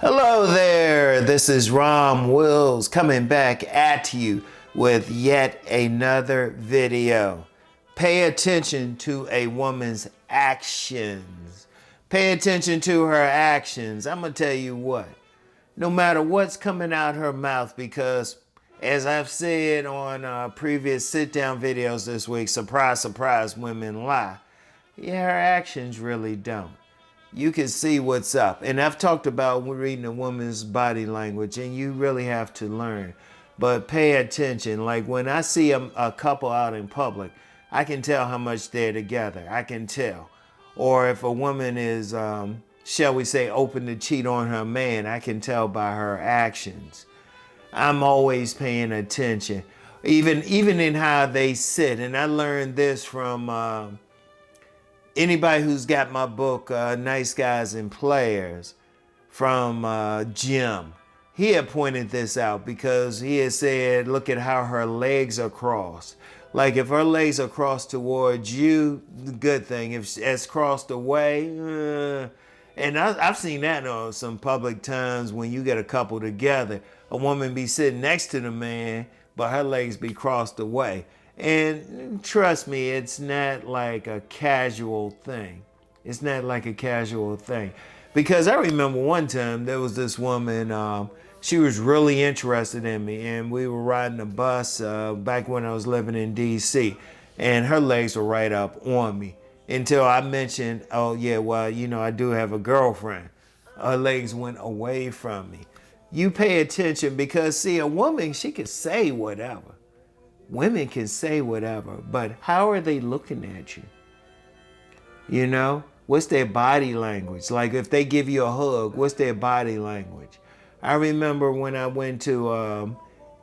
Hello there, this is RomWills coming back at you with yet another video. Pay attention to a woman's actions. Pay attention to her actions. I'm gonna tell you what, no matter what's coming out her mouth, because as I've said on previous sit-down videos this week, surprise, surprise, women lie. Yeah, her actions really don't. You can see what's up. And I've talked about reading a woman's body language, and you really have to learn. But pay attention. Like when I see a couple out in public, I can tell how much they're together. I can tell. Or if a woman is, shall we say, open to cheat on her man, I can tell by her actions. I'm always paying attention. Even in how they sit. And I learned this from anybody who's got my book, Nice Guys and Players, from Jim. He had pointed this out because he had said, look at how her legs are crossed. Like if her legs are crossed towards you, good thing. If it's crossed away, and I've seen that on some public times when you get a couple together, a woman be sitting next to the man, but her legs be crossed away. And trust me, it's not like a casual thing. It's not like a casual thing. Because I remember one time there was this woman, she was really interested in me, and we were riding a bus back when I was living in DC, and her legs were right up on me until I mentioned, oh yeah, well, you know, I do have a girlfriend. Her legs went away from me. You pay attention because, see, a woman, she can say whatever. Women can say whatever, but how are they looking at you? You know, what's their body language? Like if they give you a hug, what's their body language? I remember when I went to,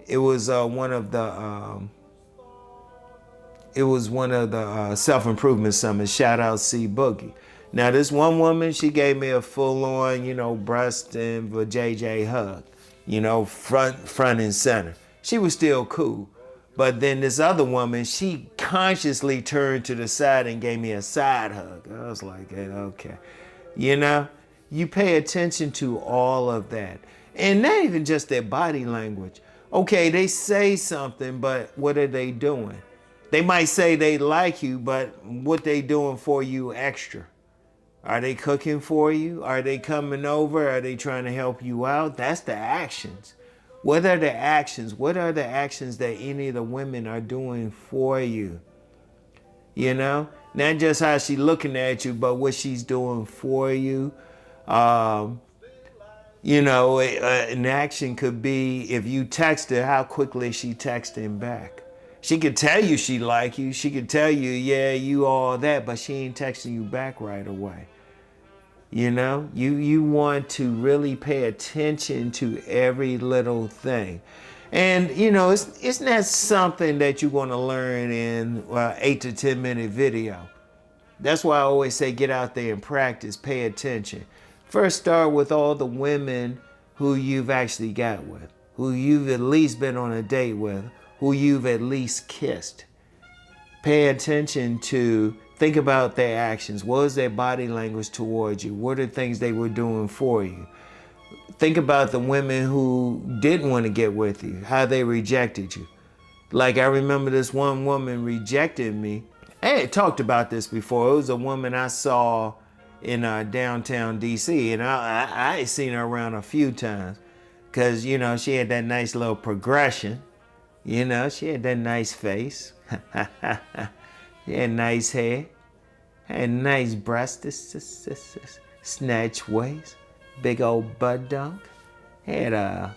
it was one of the self-improvement summits. Shout out C Boogie. Now this one woman, she gave me a full-on, you know, breast and vajayjay hug, you know, front and center. She was still cool. But then this other woman, she consciously turned to the side and gave me a side hug. I was like, hey, okay. You know, you pay attention to all of that. And not even just their body language. Okay, they say something, but what are they doing? They might say they like you, but what they doing for you extra? Are they cooking for you? Are they coming over? Are they trying to help you out? That's the actions. What are the actions? What are the actions that any of the women are doing for you? You know, not just how she's looking at you, but what she's doing for you. You know, an action could be if you text her, how quickly is she texting back? She could tell you she like you. She could tell you, yeah, you all that, but she ain't texting you back right away. You know, you want to really pay attention to every little thing. And, you know, it's not something that you're going to learn in 8 to 10 minute video. That's why I always say get out there and practice, pay attention. First start with all the women who you've actually got with, who you've at least been on a date with, who you've at least kissed. Pay attention to, think about their actions. What was their body language towards you? What are the things they were doing for you? Think about the women who didn't want to get with you, how they rejected you. Like I remember this one woman rejected me. I had talked about this before. It was a woman I saw in downtown DC, and I had seen her around a few times because, you know, she had that nice little progression. You know, she had that nice face. She had nice hair, had nice breasts, snatch waist, big old butt dunk, had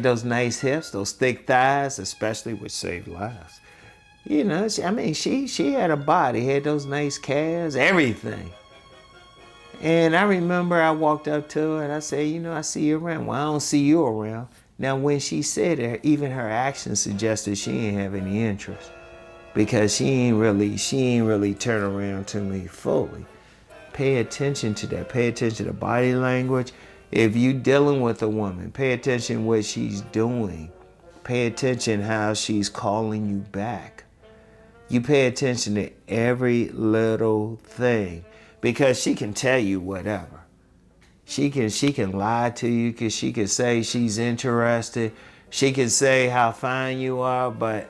those nice hips, those thick thighs, especially which saved lives. You know, she had a body, had those nice calves, everything. And I remember I walked up to her and I said, you know, I see you around. Well, I don't see you around. Now, when she said it, even her actions suggested she didn't have any interest. Because she ain't really turn around to me fully. Pay attention to that. Pay attention to body language. If you dealing with a woman, pay attention what she's doing. Pay attention how she's calling you back. You pay attention to every little thing because she can tell you whatever. She can lie to you because she can say she's interested. She can say how fine you are, but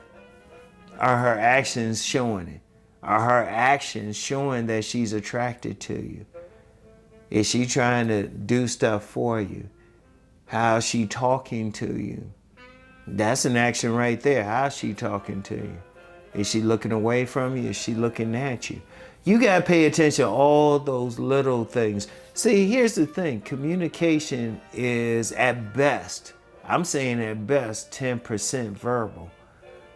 are her actions showing it? Are her actions showing that she's attracted to you? Is she trying to do stuff for you? How's she talking to you? That's an action right there. How's she talking to you? Is she looking away from you? Is she looking at you? You got to pay attention to all those little things. See, here's the thing. Communication is at best, I'm saying at best, 10% verbal.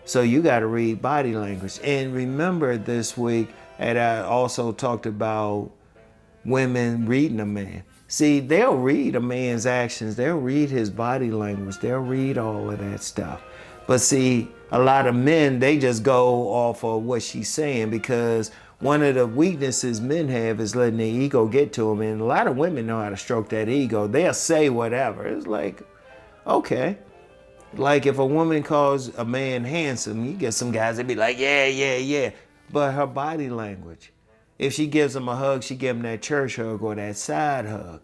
So you got to read body language. And remember this week, and I also talked about women reading a man. See, they'll read a man's actions. They'll read his body language. They'll read all of that stuff. But see, a lot of men, they just go off of what she's saying, because one of the weaknesses men have is letting their ego get to them. And a lot of women know how to stroke that ego. They'll say whatever. It's like, okay. Like if a woman calls a man handsome, you get some guys that be like, yeah, yeah, yeah. But her body language, if she gives him a hug, she give him that church hug or that side hug.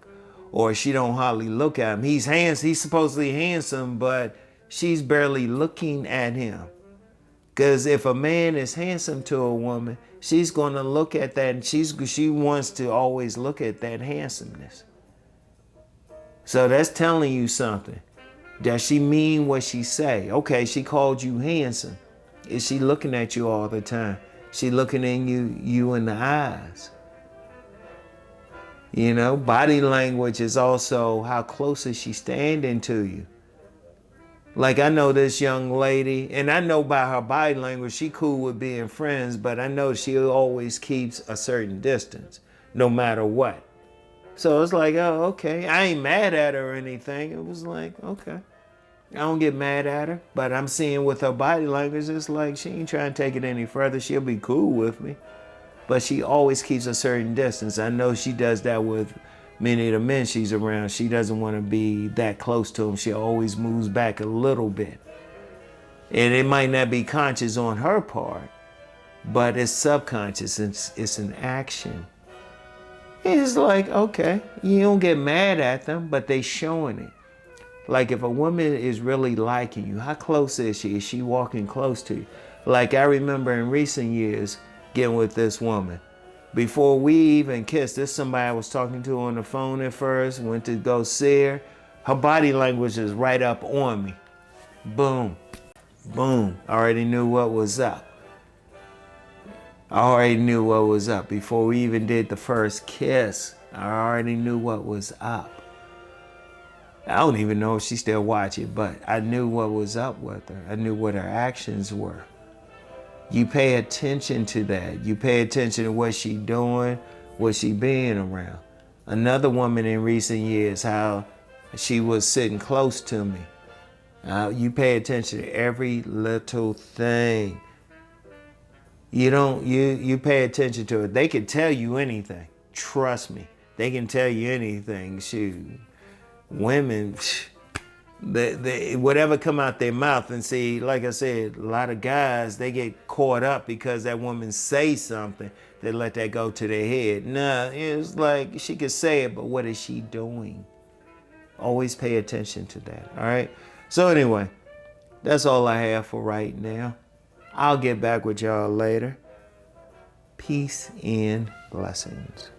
Or she don't hardly look at him. He's handsome, he's supposedly handsome, but she's barely looking at him. Because if a man is handsome to a woman, she's going to look at that, and she wants to always look at that handsomeness. So that's telling you something. Does she mean what she say? Okay, she called you handsome. Is she looking at you all the time? She looking in you in the eyes. You know, body language is also how close is she standing to you. Like I know this young lady, and I know by her body language, she cool with being friends, but I know she always keeps a certain distance, no matter what. So it's like, oh, okay. I ain't mad at her or anything. It was like, okay. I don't get mad at her, but I'm seeing with her body language, it's like she ain't trying to take it any further. She'll be cool with me, but she always keeps a certain distance. I know she does that with many of the men she's around. She doesn't want to be that close to them. She always moves back a little bit. And it might not be conscious on her part, but it's subconscious. It's an action. It's like, okay, you don't get mad at them, but they showing it. Like if a woman is really liking you, how close is she? Is she walking close to you? Like I remember in recent years getting with this woman. Before we even kissed, this somebody I was talking to on the phone at first, went to go see her. Her body language is right up on me. Boom, boom. I already knew what was up. I already knew what was up. Before we even did the first kiss, I already knew what was up. I don't even know if she still watching, but I knew what was up with her. I knew what her actions were. You pay attention to that. You pay attention to what she doing, what she being around. Another woman in recent years, how she was sitting close to me. You pay attention to every little thing. You pay attention to it. They can tell you anything. Trust me. They can tell you anything. Shoot. Women, they whatever come out their mouth, and see, like I said, a lot of guys, they get caught up because that woman say something, they let that go to their head. Nah, it's like she could say it, but what is she doing? Always pay attention to that, all right? So anyway, that's all I have for right now. I'll get back with y'all later. Peace and blessings.